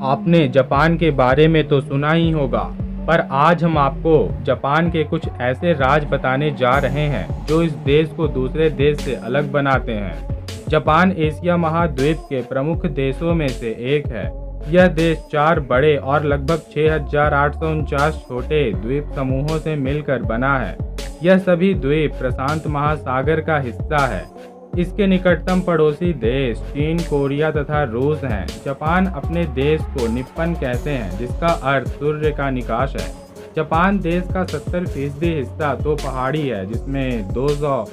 आपने जापान के बारे में तो सुना ही होगा, पर आज हम आपको जापान के कुछ ऐसे राज बताने जा रहे हैं जो इस देश को दूसरे देश से अलग बनाते हैं। जापान एशिया महाद्वीप के प्रमुख देशों में से एक है। यह देश 4 बड़े और लगभग 6,849 छोटे द्वीप समूहों से मिलकर बना है। यह सभी द्वीप प्रशांत महासागर का हिस्सा है। इसके निकटतम पड़ोसी देश चीन, कोरिया तथा रूस हैं। जापान अपने देश को निप्पन कहते हैं, जिसका अर्थ सूर्य का निकास है। जापान देश का 70% हिस्सा तो पहाड़ी है, जिसमें 200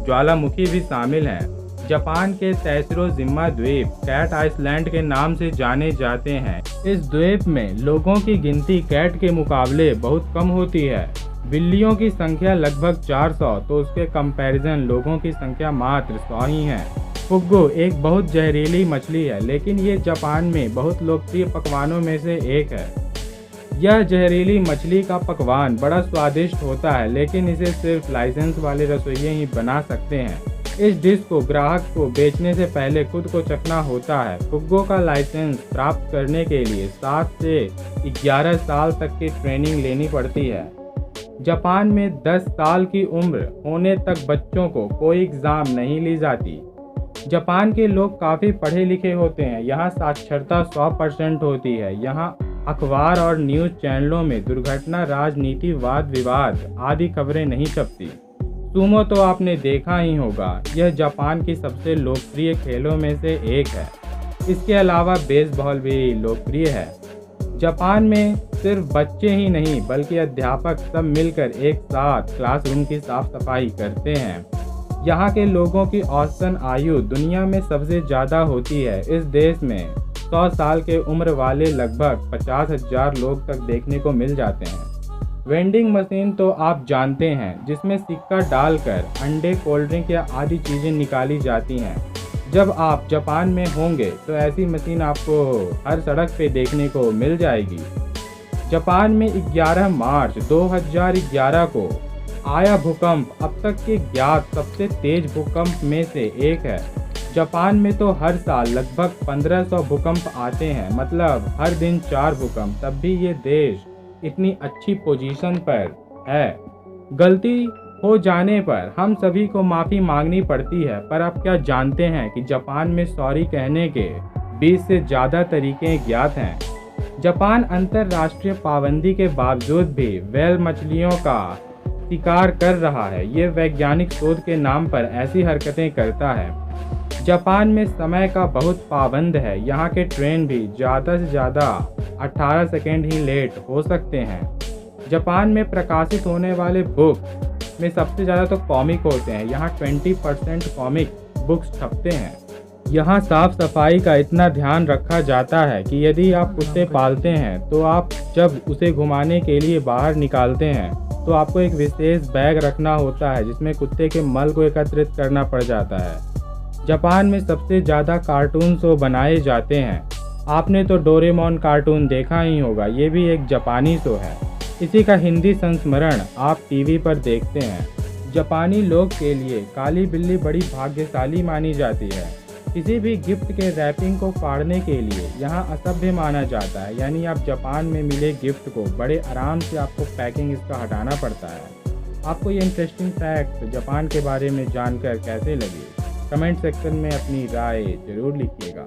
ज्वालामुखी भी शामिल हैं। जापान के तैसिरो जिम्मा द्वीप कैट आइसलैंड के नाम से जाने जाते हैं। इस द्वीप में लोगों की गिनती कैट के मुकाबले बहुत कम होती है। बिल्लियों की संख्या लगभग 400, तो उसके कंपैरिजन लोगों की संख्या मात्र 100 ही है। फुग्गो एक बहुत जहरीली मछली है, लेकिन ये जापान में बहुत लोकप्रिय पकवानों में से एक है। यह जहरीली मछली का पकवान बड़ा स्वादिष्ट होता है, लेकिन इसे सिर्फ लाइसेंस वाले रसोइये ही बना सकते हैं। इस डिश को ग्राहक को बेचने से पहले खुद को चखना होता है। फुग्गो का लाइसेंस प्राप्त करने के लिए 7 से 11 साल तक की ट्रेनिंग लेनी पड़ती है। जापान में 10 साल की उम्र होने तक बच्चों को कोई एग्ज़ाम नहीं ली जाती। जापान के लोग काफ़ी पढ़े लिखे होते हैं। यहाँ साक्षरता 100% होती है। यहाँ अखबार और न्यूज़ चैनलों में दुर्घटना, राजनीति, वाद विवाद आदि खबरें नहीं छपती। सुमो तो आपने देखा ही होगा। यह जापान की सबसे लोकप्रिय खेलों में से एक है। इसके अलावा बेसबॉल भी लोकप्रिय है। जापान में सिर्फ बच्चे ही नहीं बल्कि अध्यापक सब मिलकर एक साथ क्लासरूम की साफ सफाई करते हैं। यहाँ के लोगों की औसतन आयु दुनिया में सबसे ज़्यादा होती है। इस देश में 100 साल के उम्र वाले लगभग 50,000 लोग तक देखने को मिल जाते हैं। वेंडिंग मशीन तो आप जानते हैं, जिसमें सिक्का डालकर अंडे, कोल्ड ड्रिंक या आदि चीज़ें निकाली जाती हैं। जब आप जापान में होंगे तो ऐसी मशीन आपको हर सड़क पे देखने को मिल जाएगी। जापान में 11 मार्च 2011 को आया भूकंप अब तक के ज्ञात सबसे तेज भूकंप में से एक है। जापान में तो हर साल लगभग 1500 भूकंप आते हैं, मतलब हर दिन 4 भूकंप। तब भी ये देश इतनी अच्छी पोजीशन पर है। गलती हो जाने पर हम सभी को माफ़ी मांगनी पड़ती है, पर आप क्या जानते हैं कि जापान में सॉरी कहने के 20 से ज़्यादा तरीके ज्ञात हैं। जापान अंतर्राष्ट्रीय पाबंदी के बावजूद भी व्हेल मछलियों का शिकार कर रहा है। ये वैज्ञानिक शोध के नाम पर ऐसी हरकतें करता है। जापान में समय का बहुत पाबंद है। यहाँ के ट्रेन भी ज़्यादा से ज़्यादा 18 सेकेंड ही लेट हो सकते हैं। जापान में प्रकाशित होने वाले बुक में सबसे ज़्यादा तो कॉमिक होते हैं। यहाँ 20% कॉमिक बुक्स छपते हैं। यहाँ साफ सफाई का इतना ध्यान रखा जाता है कि यदि आप कुत्ते पालते हैं तो आप जब उसे घुमाने के लिए बाहर निकालते हैं तो आपको एक विशेष बैग रखना होता है, जिसमें कुत्ते के मल को एकत्रित करना पड़ जाता है। जापान में सबसे ज़्यादा कार्टून शो बनाए जाते हैं। आपने तो डोरेमोन कार्टून देखा ही होगा। ये भी एक जापानी शो है। इसी का हिंदी संस्मरण आप टीवी पर देखते हैं। जापानी लोग के लिए काली बिल्ली बड़ी भाग्यशाली मानी जाती है। किसी भी गिफ्ट के रैपिंग को फाड़ने के लिए यहाँ असभ्य माना जाता है। यानी आप जापान में मिले गिफ्ट को बड़े आराम से आपको पैकिंग इसका हटाना पड़ता है। आपको ये इंटरेस्टिंग फैक्ट जापान के बारे में जानकर कैसे लगे? कमेंट सेक्शन में अपनी राय ज़रूर लिखिएगा।